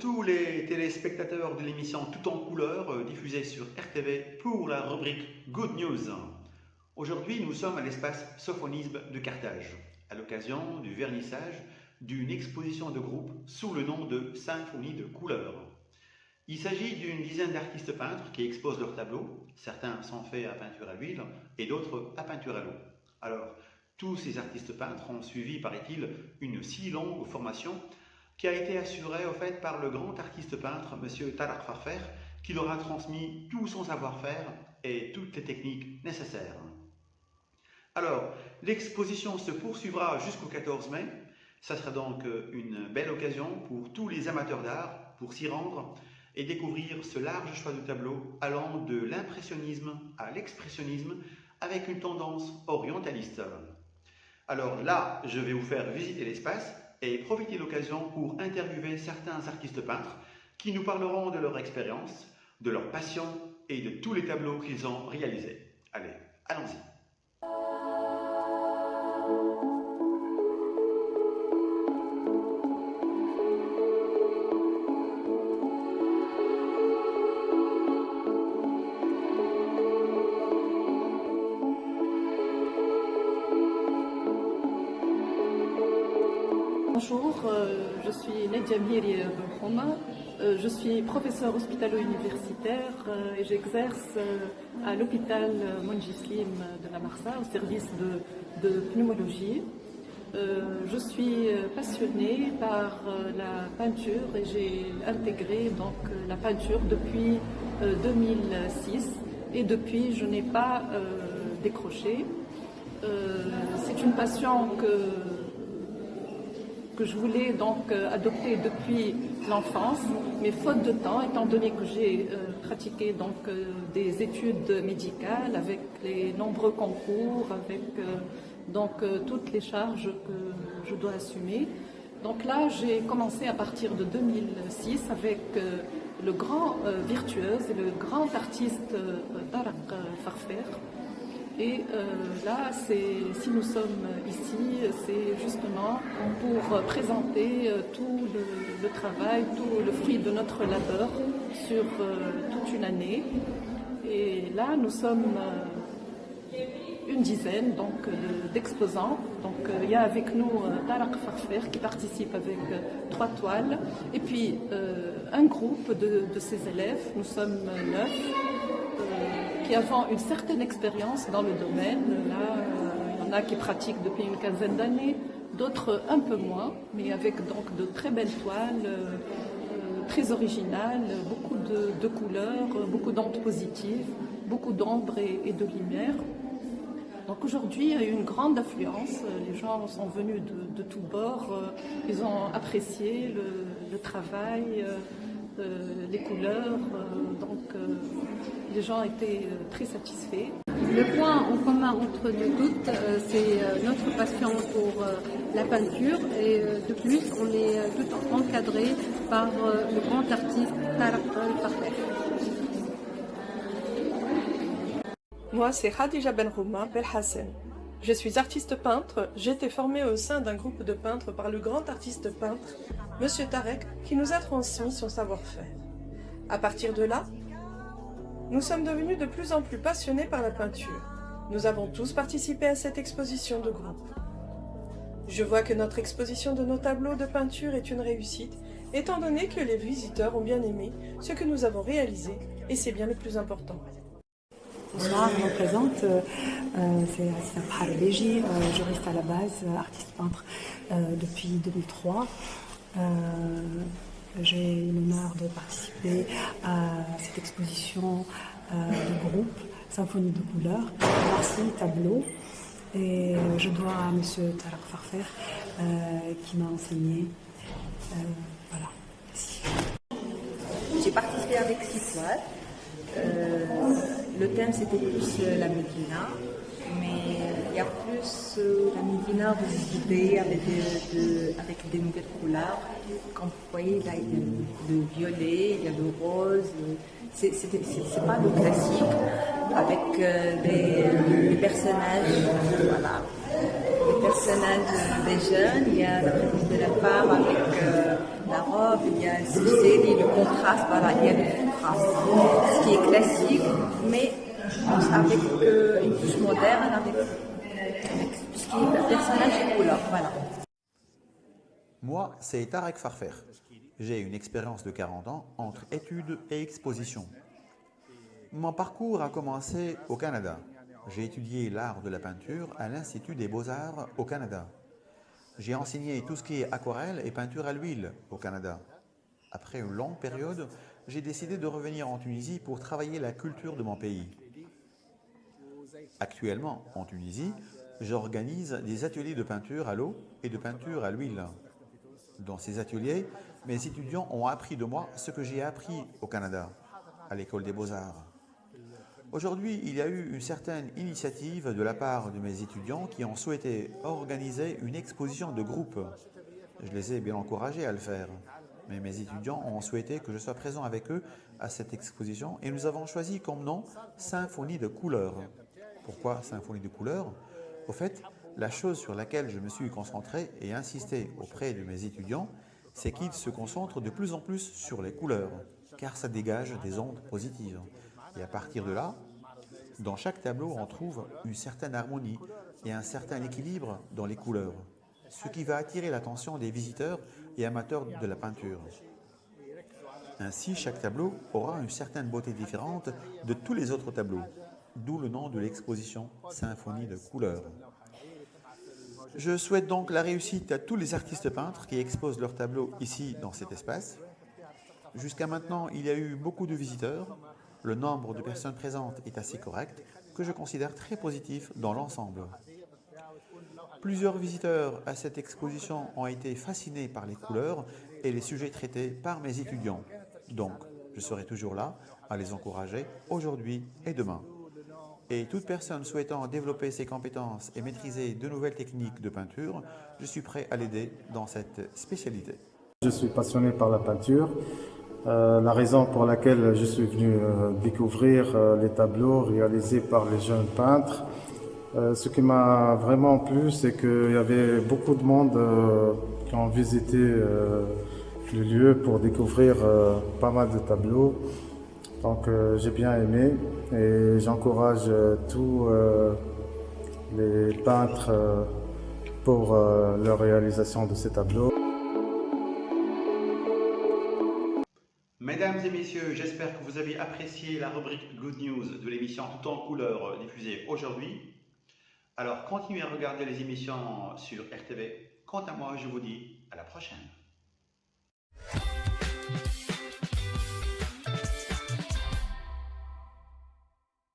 tous les téléspectateurs de l'émission Tout en couleur diffusée sur RTV pour la rubrique Good News. Aujourd'hui, nous sommes à l'espace Sophonisme de Carthage, à l'occasion du vernissage d'une exposition de groupe sous le nom de Symphonie de couleurs. Il s'agit d'une dizaine d'artistes peintres qui exposent leurs tableaux. Certains sont faits à peinture à l'huile et d'autres à peinture à l'eau. Alors, tous ces artistes peintres ont suivi, paraît-il, une si longue formation qui a été assurée au fait par le grand artiste peintre, M. Tarek Farfer, qui leur a transmis tout son savoir-faire et toutes les techniques nécessaires. Alors, l'exposition se poursuivra jusqu'au 14 mai. Ça sera donc une belle occasion pour tous les amateurs d'art pour s'y rendre et découvrir ce large choix de tableaux allant de l'impressionnisme à l'expressionnisme avec une tendance orientaliste. Alors là, je vais vous faire visiter l'espace et profiter de l'occasion pour interviewer certains artistes peintres qui nous parleront de leur expérience, de leur passion et de tous les tableaux qu'ils ont réalisés. Allez, allons-y. Bonjour, je suis Nadia Miri Benhouma, je suis professeure hospitalo-universitaire et j'exerce à l'hôpital Monjislim de la Marsa au service de pneumologie. Je suis passionnée par la peinture et j'ai intégré donc la peinture depuis 2006 et depuis je n'ai pas décroché. C'est une passion que je voulais donc adopter depuis l'enfance, mais faute de temps, étant donné que j'ai pratiqué donc des études médicales avec les nombreux concours, avec donc toutes les charges que je dois assumer. Donc là, j'ai commencé à partir de 2006 avec le grand virtuose et le grand artiste Tarek Farfer. Et là, si nous sommes ici, c'est justement pour présenter tout le travail, tout le fruit de notre labeur sur toute une année. Et là, nous sommes une dizaine d'exposants. Donc il y a avec nous Tarek Farfer qui participe avec 3 toiles. Et puis un groupe de ses élèves, nous sommes 9. Qui avons une certaine expérience dans le domaine. Là, il y en a qui pratiquent depuis une quinzaine d'années, d'autres un peu moins, mais avec donc de très belles toiles, très originales, beaucoup de couleurs, beaucoup d'ondes positives, beaucoup d'ombre et de lumière. Donc aujourd'hui, il y a eu une grande affluence, les gens sont venus de tous bords, ils ont apprécié le travail, les couleurs, donc les gens étaient très satisfaits. Le point en commun entre nous toutes, c'est notre passion pour la peinture et de plus, on est tout encadrés par le grand artiste Tarek Farfer. Moi, c'est Khadija Benhouma Belhassan. Je suis artiste peintre, j'ai été formée au sein d'un groupe de peintres par le grand artiste peintre, Monsieur Tarek, qui nous a transmis son savoir-faire. À partir de là, nous sommes devenus de plus en plus passionnés par la peinture. Nous avons tous participé à cette exposition de groupe. Je vois que notre exposition de nos tableaux de peinture est une réussite, étant donné que les visiteurs ont bien aimé ce que nous avons réalisé, et c'est bien le plus important. Bonsoir, je me présente, c'est Assina Bharbeji, juriste à la base, artiste peintre depuis 2003. J'ai l'honneur de participer à cette exposition de groupe, Symphonie de couleurs, par 6 tableaux. Et je dois à M. Tarek Farfer qui m'a enseigné. Voilà, merci. J'ai participé avec 6 toiles. Le thème c'était plus la Médina, mais il y a plus la Médina visitée avec des nouvelles couleurs. Comme vous voyez, là il y a le violet, il y a le rose. C'est pas le classique avec des personnages, voilà. Les personnages des jeunes, il y a la présence de la femme avec la robe. robes, il y a une série, le contraste, voilà, il y a le contraste, ce qui est classique, mais avec une touche moderne, avec tout ce qui est personnage et couleur, voilà. Moi, c'est Tarek Farfer. J'ai une expérience de 40 ans entre études et expositions. Mon parcours a commencé au Canada. J'ai étudié l'art de la peinture à l'Institut des Beaux-Arts au Canada. J'ai enseigné tout ce qui est aquarelle et peinture à l'huile au Canada. Après une longue période, j'ai décidé de revenir en Tunisie pour travailler la culture de mon pays. Actuellement, en Tunisie, j'organise des ateliers de peinture à l'eau et de peinture à l'huile. Dans ces ateliers, mes étudiants ont appris de moi ce que j'ai appris au Canada, à l'École des Beaux-Arts. Aujourd'hui, il y a eu une certaine initiative de la part de mes étudiants qui ont souhaité organiser une exposition de groupe. Je les ai bien encouragés à le faire, mais mes étudiants ont souhaité que je sois présent avec eux à cette exposition et nous avons choisi comme nom Symphonie de couleurs. Pourquoi Symphonie de couleurs? Au fait, la chose sur laquelle je me suis concentré et insisté auprès de mes étudiants, c'est qu'ils se concentrent de plus en plus sur les couleurs, car ça dégage des ondes positives. Et à partir de là, dans chaque tableau, on trouve une certaine harmonie et un certain équilibre dans les couleurs, ce qui va attirer l'attention des visiteurs et amateurs de la peinture. Ainsi, chaque tableau aura une certaine beauté différente de tous les autres tableaux, d'où le nom de l'exposition Symphonie de couleurs. Je souhaite donc la réussite à tous les artistes peintres qui exposent leurs tableaux ici dans cet espace. Jusqu'à maintenant, il y a eu beaucoup de visiteurs. Le nombre de personnes présentes est assez correct, que je considère très positif dans l'ensemble. Plusieurs visiteurs à cette exposition ont été fascinés par les couleurs et les sujets traités par mes étudiants. Donc, je serai toujours là à les encourager aujourd'hui et demain. Et toute personne souhaitant développer ses compétences et maîtriser de nouvelles techniques de peinture, je suis prêt à l'aider dans cette spécialité. Je suis passionné par la peinture. La raison pour laquelle je suis venu découvrir les tableaux réalisés par les jeunes peintres, ce qui m'a vraiment plu, c'est qu'il y avait beaucoup de monde qui ont visité le lieu pour découvrir pas mal de tableaux. Donc j'ai bien aimé et j'encourage tous les peintres pour leur réalisation de ces tableaux. Mesdames et messieurs, j'espère que vous avez apprécié la rubrique Good News de l'émission Tout en couleurs diffusée aujourd'hui. Alors continuez à regarder les émissions sur RTV. Quant à moi, je vous dis à la prochaine.